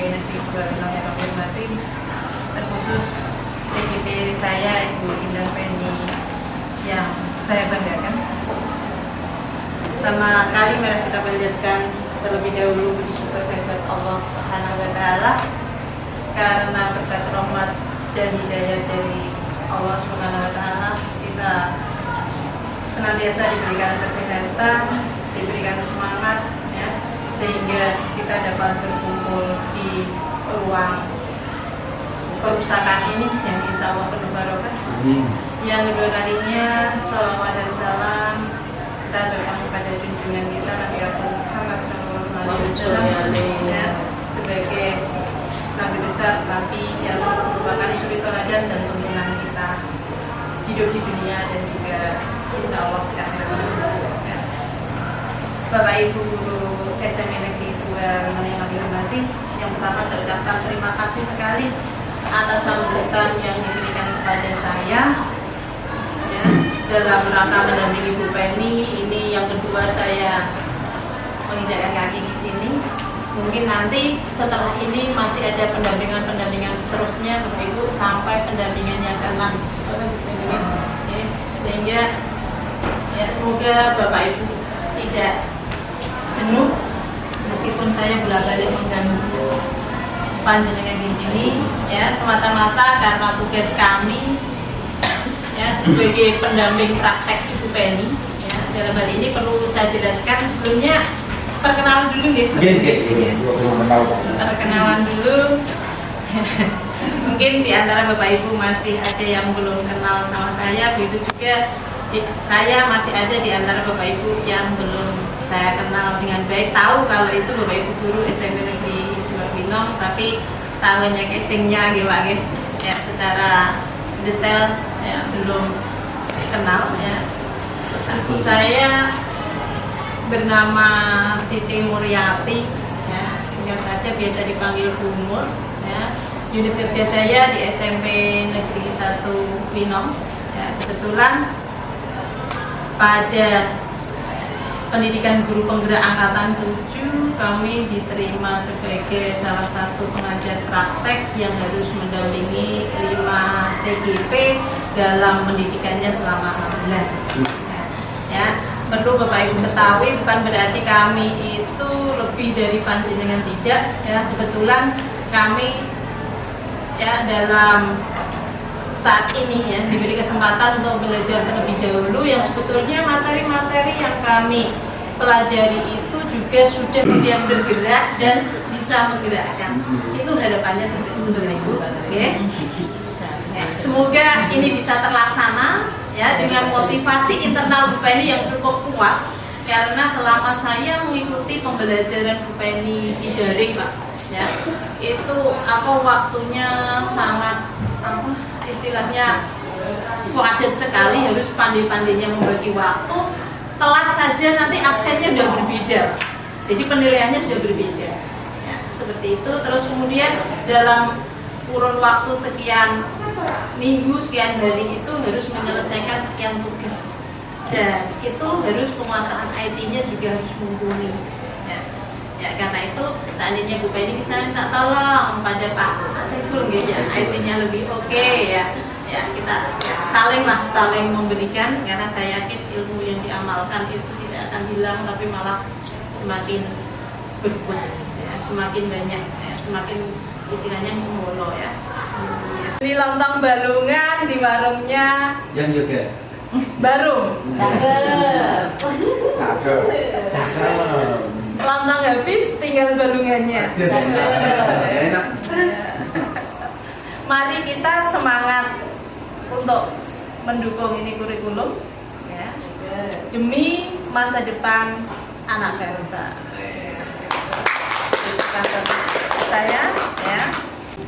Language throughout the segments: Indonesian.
Negeri 2 Winong yang kami hormati, terkhusus CGP saya Ibu Indah Penny yang saya banggakan. Pertama kali mari kita panjatkan terlebih dahulu bersyukur kepada Allah Subhanahu wa Ta'ala karena berkat rahmat dan hidayah dari Allah Subhanahu wa Ta'ala kita senantiasa diberikan kesehatan, diberikan semangat, ya, sehingga kita dapat berkumpul di ruang perpustakaan ini yang insya Allah penuh barokah. Yang kedua kalinya, sholawat dan salam kita doakan kepada junjungan kita Nabi Muhammad SAW ya, sebagai Nabi besar, Nabi yang merupakan suri teladan dan tuntunan kita hidup di dunia dan juga insya Allah di akhirat. Ya. Bapak Ibu Guru SMA Negeri 2 yang kami hormati, yang pertama saya ucapkan terima kasih sekali atas sambutan yang diberikan kepada saya ya, dalam rangka mendampingi Bu Penny. Ini yang kedua saya menginjakkan kaki di sini. Mungkin nanti setelah ini masih ada pendampingan seterusnya Bapak Ibu sampai pendampingan yang ke-6 ya. Sehingga ya, semoga Bapak Ibu tidak jenuh meskipun saya bolak-balik mengganggu panjenengan di sini ya, semata-mata karena tugas kami ya sebagai pendamping praktek Ibu Penny ya. Dalam hal ini perlu saya jelaskan sebelumnya, perkenalan dulu gitu. Perkenalan dulu. Mungkin di antara Bapak Ibu masih ada yang belum kenal sama saya, begitu juga saya masih ada di antara Bapak Ibu yang belum saya kenal dengan baik, tahu kalau itu Bapak Ibu guru SMP Negeri 2 Winong, tapi tahunya casingnya gimana ya, secara detail ya belum kenal ya. Saya bernama Siti Muryati ya, singkat saja biasa dipanggil Bu Mur ya. Unit kerja saya di SMP Negeri 1 Winong ya. Kebetulan pada pendidikan guru penggerak angkatan 7 kami diterima sebagai salah satu pengajar praktek yang harus mendampingi 5 CGP dalam pendidikannya selama 6 bulan ya. Perlu Bapak Ibu ketahui, bukan berarti kami itu lebih dari panjenengan, tidak ya. Kebetulan kami ya dalam saat ini ya diberi kesempatan untuk belajar terlebih dahulu yang sebetulnya materi-materi yang kami pelajari itu juga sudah kemudian bergerak dan bisa menggerakkan. Itu harapannya seperti itu Bapak Ibu. Oke. Ya, semoga ini bisa terlaksana ya dengan motivasi internal Bu Penny yang cukup kuat, karena selama saya mengikuti pembelajaran Bu Penny di daring Pak ya, itu waktunya sangat istilahnya padat sekali, harus pandai-pandainya membagi waktu. Telat saja nanti absennya sudah berbeda, jadi penilaiannya sudah berbeda ya, seperti itu. Terus kemudian dalam kurun waktu sekian minggu, sekian hari itu harus menyelesaikan sekian tugas, dan itu harus penguasaan IT-nya juga harus mumpuni ya. Ya karena itu seandainya Bu Penny bisa minta tolong pada Pak Asegul ya, IT-nya lebih oke ya. Ya kita saling memberikan, karena saya yakin ilmu yang diamalkan itu tidak akan hilang, tapi malah semakin berkembang ya, semakin banyak ya, semakin istilahnya mengulo ya. Beli lontong balungan di warungnya yang juga baru Cakep. lontong habis tinggal balungannya. enak. Mari kita semangat untuk mendukung ini kurikulum ya, demi masa depan anak bangsa. Saya ya,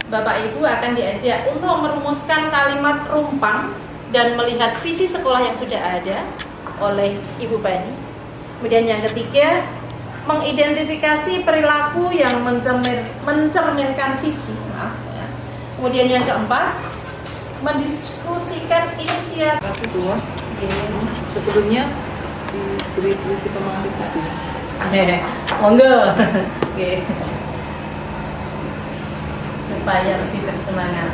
Bapak Ibu akan diajak untuk merumuskan kalimat rumpang dan melihat visi sekolah yang sudah ada oleh Ibu Penny. Kemudian yang ketiga, mengidentifikasi perilaku yang mencerminkan visi. Kemudian yang keempat, mendiskusikan inisiatif. Kasih dua. Sebelumnya diberi puisi pemantik tadi. Monggo. Oke. supaya lebih bersemangat.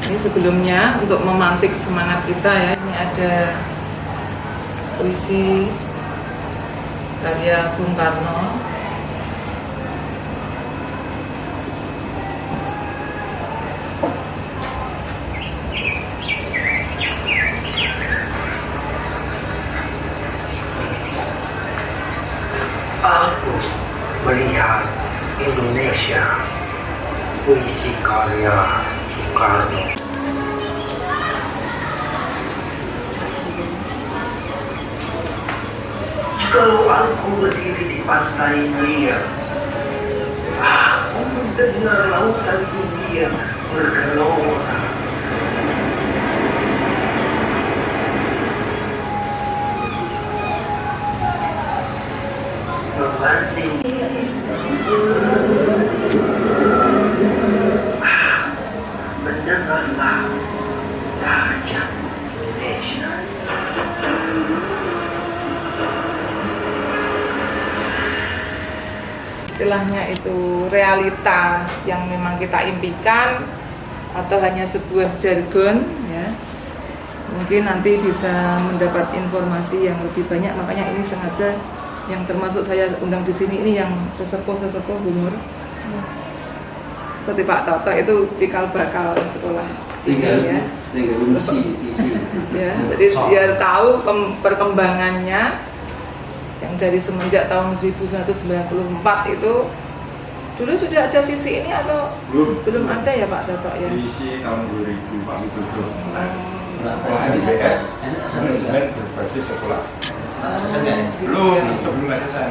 Ini sebelumnya untuk memantik semangat kita ya, ini ada puisi karya Bung Karno. Aku melihat Indonesia, puisi karya Soekarno. Jikalau aku berdiri di pantai liar, aku mendengar lautan dunia bergelora. Berbanding mendengarlah saja Indonesia. Istilahnya itu realita yang memang kita impikan atau hanya sebuah jargon ya, mungkin nanti bisa mendapat informasi yang lebih banyak. Makanya ini sengaja yang termasuk saya undang di sini ini yang sesepuh humor seperti Pak Toto itu cikal bakal sekolah Sehingga ya. visi. Ya, jadi biar tahu perkembangannya yang dari semenjak tahun 1994 itu. Dulu sudah ada visi ini atau belum ada ya Pak Toto ya? Visi tahun 2000 Pak Widodo. SBS. Manajemen berbasis sekolah. Belum. Sebelum SSN.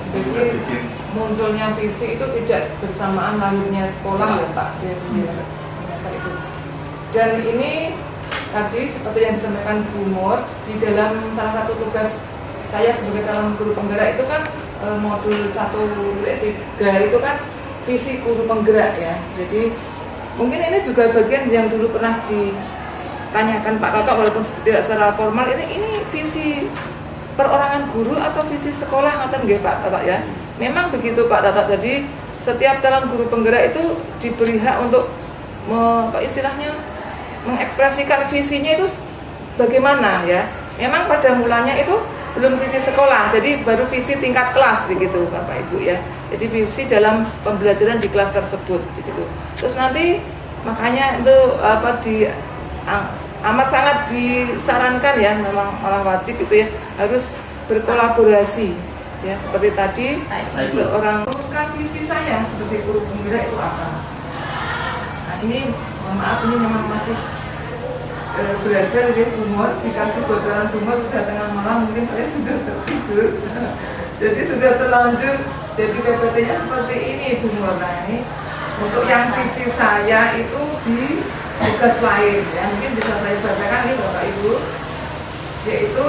Jadi munculnya visi itu tidak bersamaan lahirnya sekolah ya Pak. Dan ini tadi seperti yang disampaikan Bu Mur, di dalam salah satu tugas saya sebagai calon guru penggerak itu kan modul 1.3 itu kan visi guru penggerak ya. Jadi mungkin ini juga bagian yang dulu pernah ditanyakan Pak Toto walaupun tidak secara formal, ini visi perorangan guru atau visi sekolah atau enggak Pak Toto ya. Memang begitu Pak Toto. Jadi setiap calon guru penggerak itu diberi hak untuk istilahnya mengekspresikan visinya itu bagaimana ya. Memang pada mulanya itu belum visi sekolah, jadi baru visi tingkat kelas begitu Bapak Ibu ya. Jadi visi dalam pembelajaran di kelas tersebut begitu. Terus nanti makanya itu amat sangat disarankan ya, memang malah wajib itu ya, harus berkolaborasi ya, seperti tadi seorang teruskan visi saya sebagai guru penggerak itu apa. Nah ini mohon maaf, ini memang masih belajar ya, humor, dikasih bocoran humor udah tengah malam mungkin saya sudah tertidur. Jadi sudah terlanjur, jadi PPT-nya seperti ini humor. Nah ini untuk yang visi saya itu di tugas lain ya, mungkin bisa saya bacakan nih Bapak Ibu, yaitu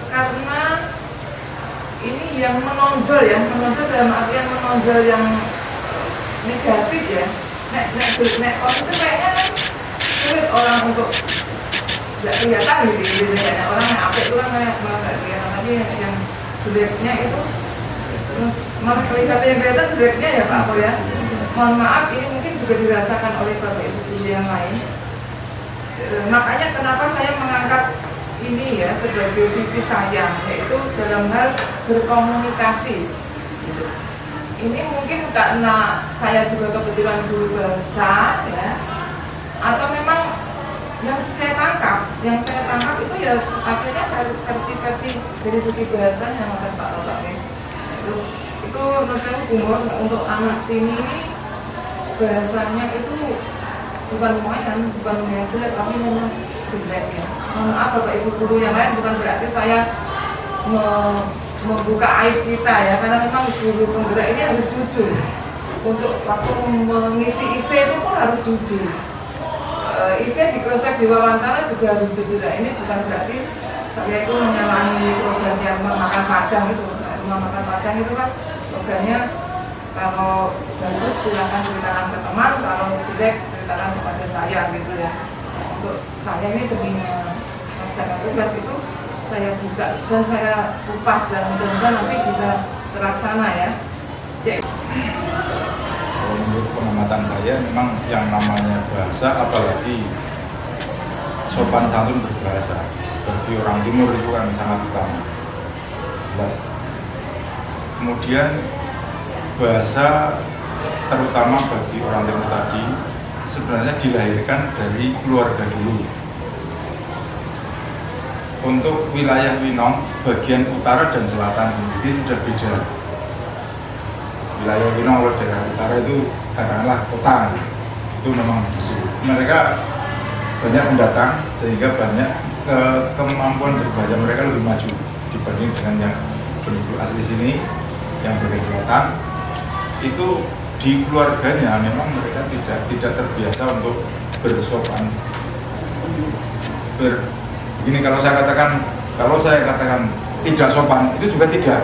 karena ini yang menonjol ya, menonjol dalam artian menonjol yang negatif ya. Nek orang itu kayaknya kan sulit orang untuk nggak kelihatan gitu ya. Orang yang apik itu kan kayak malah nggak kelihatan, tapi yang jeleknya itu malah kelihatan jeleknya ya Pak Pur ya. Mohon maaf, ini mungkin juga dirasakan oleh Bapak Ibu guru yang lain. Makanya kenapa saya mengangkat ini ya sebagai visi saya, yaitu dalam hal berkomunikasi. Ini mungkin karena saya juga kebetulan guru bahasa ya, atau memang yang saya tangkap itu ya akhirnya versi-versi dari segi bahasanya oleh Pak Toto ya. Itu menurut saya humor untuk anak sini ini bahasanya itu bukan lumayan jelek, tapi memang jelek ya. Maaf Bapak Ibu guru yang lain, bukan berarti saya membuka aib kita ya, karena memang guru penggerak ini harus jujur. Untuk waktu mengisi IC itu pun harus jujur. IC di cross-check di wawancara juga harus jujur. Nah, ini bukan berarti saya itu menyalahi slogannya rumah makan Padang itu. Rumah makan Padang itu kan slogannya kalau bagus silakan ceritakan ke teman, kalau jelek ceritakan kepada saya gitu ya. Untuk saya ini demi mengerjakan tugas itu saya buka dan saya kupas dan mudah-mudahan nanti bisa terlaksana ya. kalau menurut pengamatan saya memang yang namanya bahasa, apalagi sopan santun berbahasa, bagi orang timur itu kan sangat utama. Jelas. Kemudian bahasa terutama bagi orang timur tadi sebenarnya dilahirkan dari keluarga dulu. Untuk wilayah Winong, bagian utara dan selatan sendiri sudah beda. Wilayah Winong kalau daerah utara itu katakanlah kota, itu memang mereka banyak pendatang sehingga banyak kemampuan berbahasa mereka lebih maju dibanding dengan yang penduduk asli sini yang bagian selatan. Itu di keluarganya memang mereka tidak terbiasa untuk bersopan. Begini, kalau saya katakan tidak sopan itu juga tidak,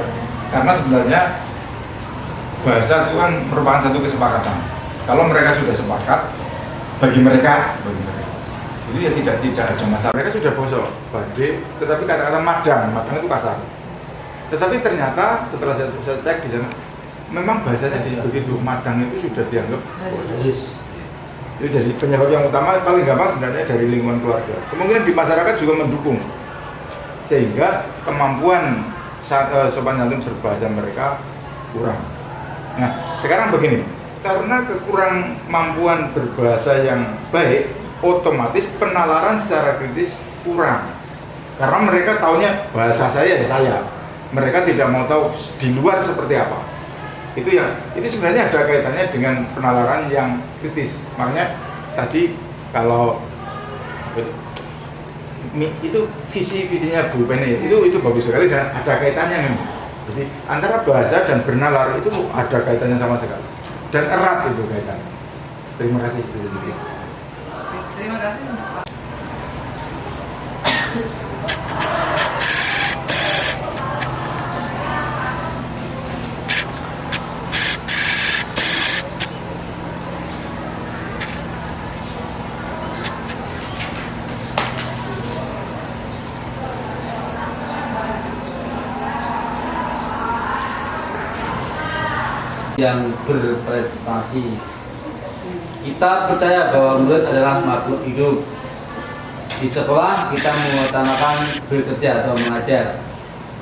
karena sebenarnya bahasa itu kan merupakan satu kesepakatan. Kalau mereka sudah sepakat, bagi mereka itu ya tidak ada masalah. Mereka sudah bosok, badai, tetapi kata-kata madang itu kasar. Tetapi ternyata setelah saya cek di sana, memang bahasanya begitu, madang itu sudah dianggap bagus. Itu jadi penyebab yang utama paling gampang sebenarnya dari lingkungan keluarga. Kemungkinan di masyarakat juga mendukung, sehingga kemampuan sopan santun berbahasa mereka kurang. Nah, sekarang begini, karena kekurang mampuan berbahasa yang baik, otomatis penalaran secara kritis kurang. Karena mereka taunya bahasa saya. Mereka tidak mau tahu di luar seperti apa. Itu sebenarnya ada kaitannya dengan penalaran yang kritis. Makanya tadi kalau itu visinya Bu Penny itu bagus sekali dan ada kaitannya memang. Jadi antara bahasa dan bernalar itu ada kaitannya sama sekali dan erat itu kaitannya. Terima kasih. Terima kasih. Yang berprestasi. Kita percaya bahwa murid adalah makhluk hidup. Di sekolah kita mengutamakan bekerja atau mengajar.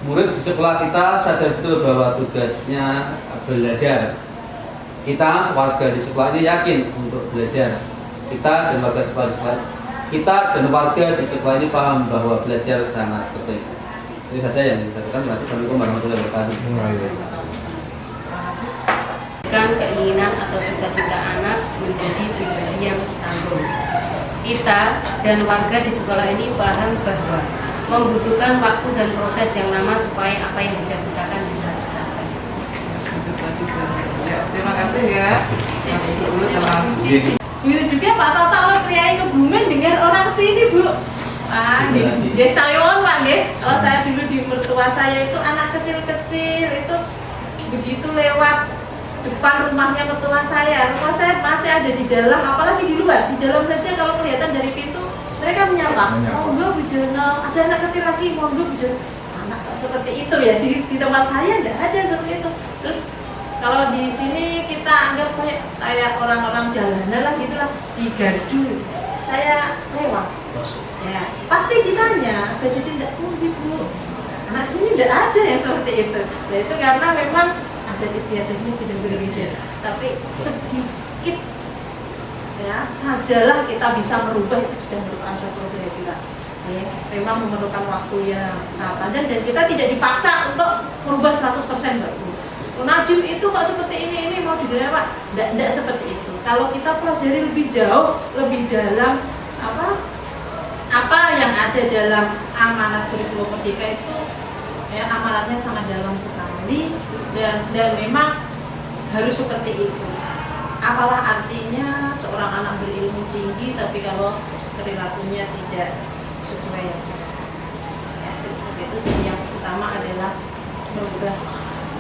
Murid di sekolah kita sadar betul bahwa tugasnya belajar. Kita warga di sekolah ini yakin untuk belajar. Kita dan warga di sekolah ini paham bahwa belajar sangat penting. Itu saja yang saya katakan. Terima kasih. Assalamualaikum warahmatullahi wabarakatuh. Keinginan atau cita-cita anak menjadi pribadi yang tangguh. Kita dan warga di sekolah ini paham bahwa membutuhkan waktu dan proses yang lama supaya apa yang dicita-citakan bisa tercapai. Ya, terima kasih ya. Begitu juga Pak Toto oleh priai Kebumen dengan orang sini Bu. Di desa Liwon Pak nggih. Kalau saya dulu di mertua saya itu anak kecil-kecil itu begitu lewat depan rumahnya mertua saya masih ada di dalam, apalagi di luar, di dalam saja kalau kelihatan dari pintu mereka menyapa. Monggo Bu Jono, ada anak kecil lagi, monggo Bu Jono. Anak seperti itu ya di tempat saya tidak ada seperti itu. Terus kalau di sini kita anggap kayak orang-orang jalanan lah gitulah, di gardu saya lewat ya pasti ditanya gaji tidak Bu. Anak sini tidak ada yang seperti itu. Nah itu karena memang adat istiadatnya sudah berbeda, tapi sedikit ya sajalah kita bisa merubah, itu sudah merupakan suatu progresi lah. Ya, memang memerlukan waktu yang sangat panjang dan kita tidak dipaksa untuk merubah 100% Mbak Bu. Nadiem itu kok seperti ini mau dilewat, tidak seperti itu. Kalau kita pelajari lebih jauh, lebih dalam apa yang ada dalam amanat kurikulum Merdeka itu, ya amanatnya sangat dalam sekali. Dan memang harus seperti itu. Apalah artinya seorang anak berilmu tinggi tapi kalau perilakunya tidak sesuai ya, terus seperti itu. Jadi yang utama adalah merubah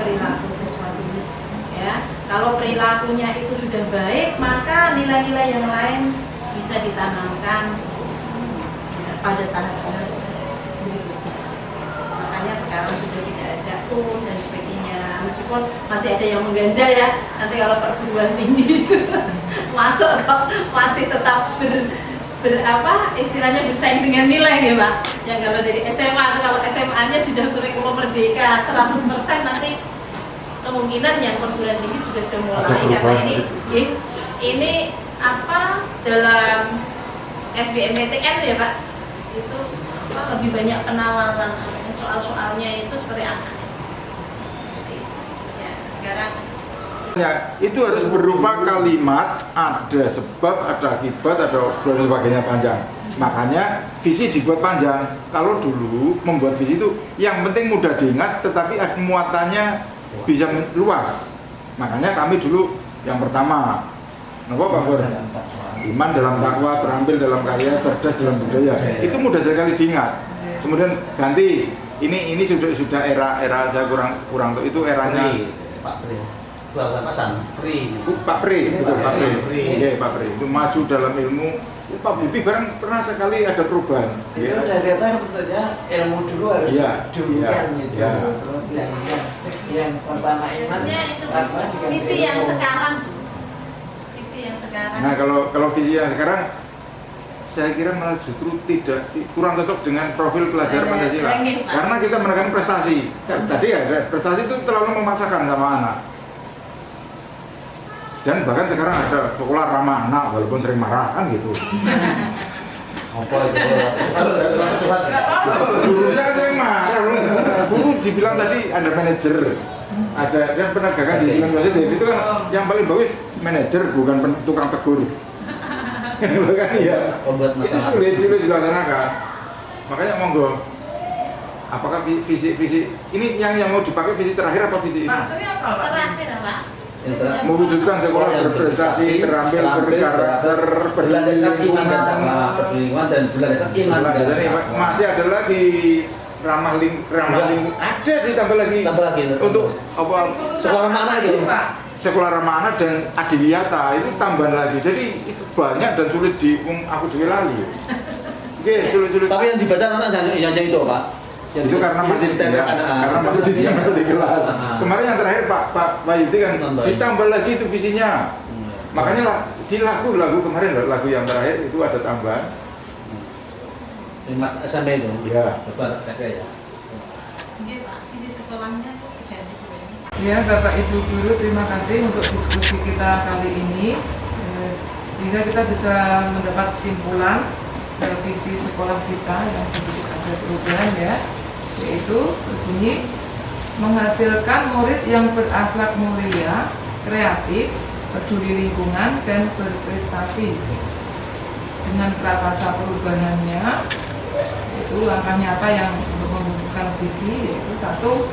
perilaku sesuatu ya. Kalau perilakunya itu sudah baik, maka nilai-nilai yang lain bisa ditanamkan ya, pada tahap-tahap berikutnya. Makanya sekarang sudah tidak ada dan sebagainya. meskipun masih ada yang mengganjal ya, nanti kalau perguruan tinggi masuk kok masih tetap istilahnya bersaing dengan nilai ya Pak. Yang kalau dari SMA atau kalau SMA-nya sudah kurikulum merdeka 100%, nanti kemungkinan yang perguruan tinggi juga sudah mulai karena ini dalam SBMPTN ya Pak, itu lebih banyak penalaran, soal-soalnya itu seperti apa. Ya, sekarang ya, itu harus berupa kalimat, ada sebab, ada akibat, ada dan sebagainya panjang. Makanya visi dibuat panjang. Kalau dulu membuat visi itu yang penting mudah diingat, tetapi muatannya bisa luas. Makanya kami dulu yang pertama, apa Pak Bor? Iman dalam takwa, terampil dalam karya, cerdas dalam budaya. Itu mudah sekali diingat. Kemudian ganti, ini sudah era saya kurang tahu, itu eranya Pak Pri. Bukan Pasan, Pri. Pak Pri, betul Pak Pri. Iya Pak Pri. Itu maju dalam ilmu. Pak Budi barang pernah sekali ada perubahan. Itu dari atas sebetulnya ilmu dulu harus dulukan gitu. Terus yang pertama iman, takwa diganti visi yang ilmu. sekarang. Visi yang sekarang. Nah kalau visi yang sekarang, saya kira malah justru kurang cocok dengan profil pelajar Pancasila. Karena kita menekan prestasi. Tadi ada prestasi itu terlalu memaksakan sama anak. Dan bahkan sekarang ada sekolah ramah anak walaupun sering marah kan gitu. Apa itu? Gurunya sering marah. Guru dibilang tadi ada manajer, ada dan penegakan disiplin positif itu kan yang paling bagus manajer bukan tukang tegur. Bukan ya. Itu sulit dilaksanakan. Makanya monggo. Apakah visi ini yang mau dipakai visi terakhir apa visi ini? Terakhir Pak. Mewujudkan sekolah berprestasi, terampil, berkarakter, berdasarkan iman dan berdasarkan iman. Masih ada lagi ramah lingkungan. Ada ditambah lagi. Untuk apa? Sekolah ramah anak itu. Sekolah ramah anak dan adiliyata itu tambahan lagi. Jadi itu banyak dan sulit aku juga lali. Oke, sulit. Tapi yang dibaca anak jangan itu Pak. Itu karena masih di kelas. Kemarin yang terakhir Pak Yudi kan ditambah lagi itu visinya. Makanya di lagu kemarin lagu yang terakhir itu ada tambahan. Mas SMP itu. Iya. Bapak cek ya. Iya Pak, visi sekolahnya itu diganti dulu. Ya Bapak Ibu Guru, terima kasih untuk diskusi kita kali ini, sehingga kita bisa mendapat kesimpulan visi sekolah kita yang sedikit ada perubahan ya, yaitu berbunyi menghasilkan murid yang berakhlak mulia, kreatif, peduli lingkungan, dan berprestasi. Dengan prakarsa perubahannya, itu langkah nyata yang untuk membentukkan visi, yaitu 1.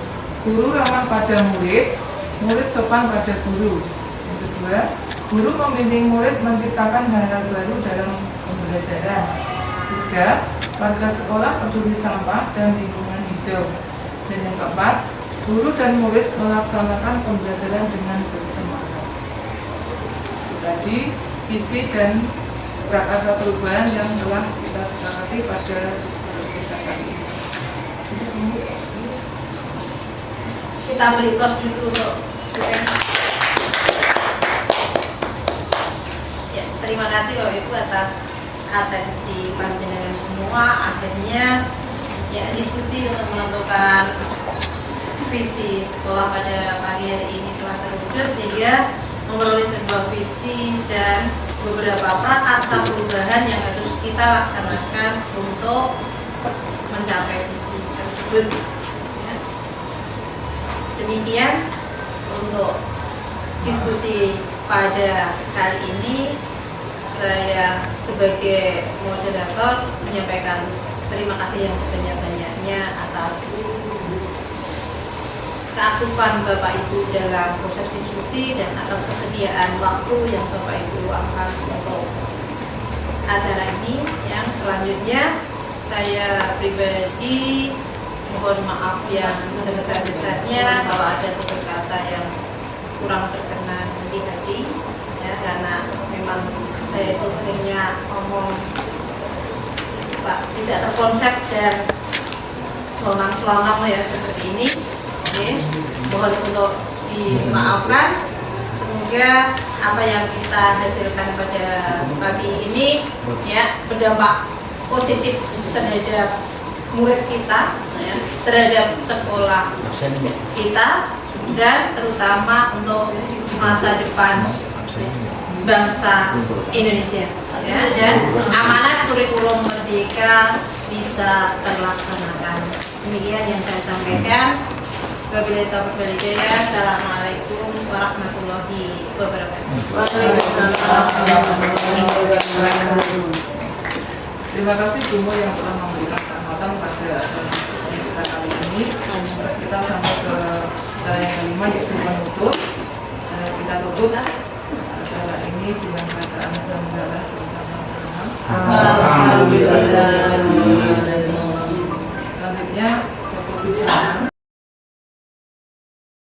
Guru ramah pada murid, murid sopan pada guru. Yang kedua, guru membimbing murid menciptakan hal-hal baru dalam pembelajaran. 3. Warga sekolah peduli sampah dan lingkungan hijau. Dan yang keempat, guru dan murid melaksanakan pembelajaran dengan bersemangat. Tadi visi dan prakarsa perubahan yang telah kita sepakati pada diskusi kita kali ini. Kita beri pos dulu untuk ya, terima kasih Bapak Ibu atas atensi panjenengan semua. Akhirnya ya diskusi untuk menentukan visi sekolah pada pagi hari ini telah terwujud, sehingga memperoleh sebuah visi dan beberapa prakarsa perubahan yang harus kita laksanakan untuk mencapai visi tersebut. Ya. Demikian untuk diskusi pada kali ini. Saya sebagai moderator menyampaikan terima kasih yang sebanyak-banyaknya atas keaktifan Bapak Ibu dalam proses diskusi dan atas kesediaan waktu yang Bapak Ibu luangkan untuk acara ini. Yang selanjutnya saya pribadi mohon maaf yang sebesar-besarnya kalau ada tutur kata yang kurang berkenan di hati ya, karena memang saya itu seringnya ngomong tidak terkonsep dan selonang-selonang ya seperti ini. Oke, mohon untuk dimaafkan. Semoga apa yang kita hasilkan pada pagi ini ya berdampak positif terhadap murid kita, ya, terhadap sekolah kita, dan terutama untuk masa depan bangsa Indonesia, ya, dan amanat kurikulum merdeka bisa terlaksanakan. Demikian yang saya sampaikan. Wabillahi taufiq wal hidayah. Assalamualaikum warahmatullahi wabarakatuh. Terima kasih Bumo yang telah memberikan pengamatan pada kita kali ini. Kita sampai ke cara yang kelima, yaitu menutup. Kita tutup acara ini dengan bacaan hamdalah bersama-sama. Alhamdulillah. Selanjutnya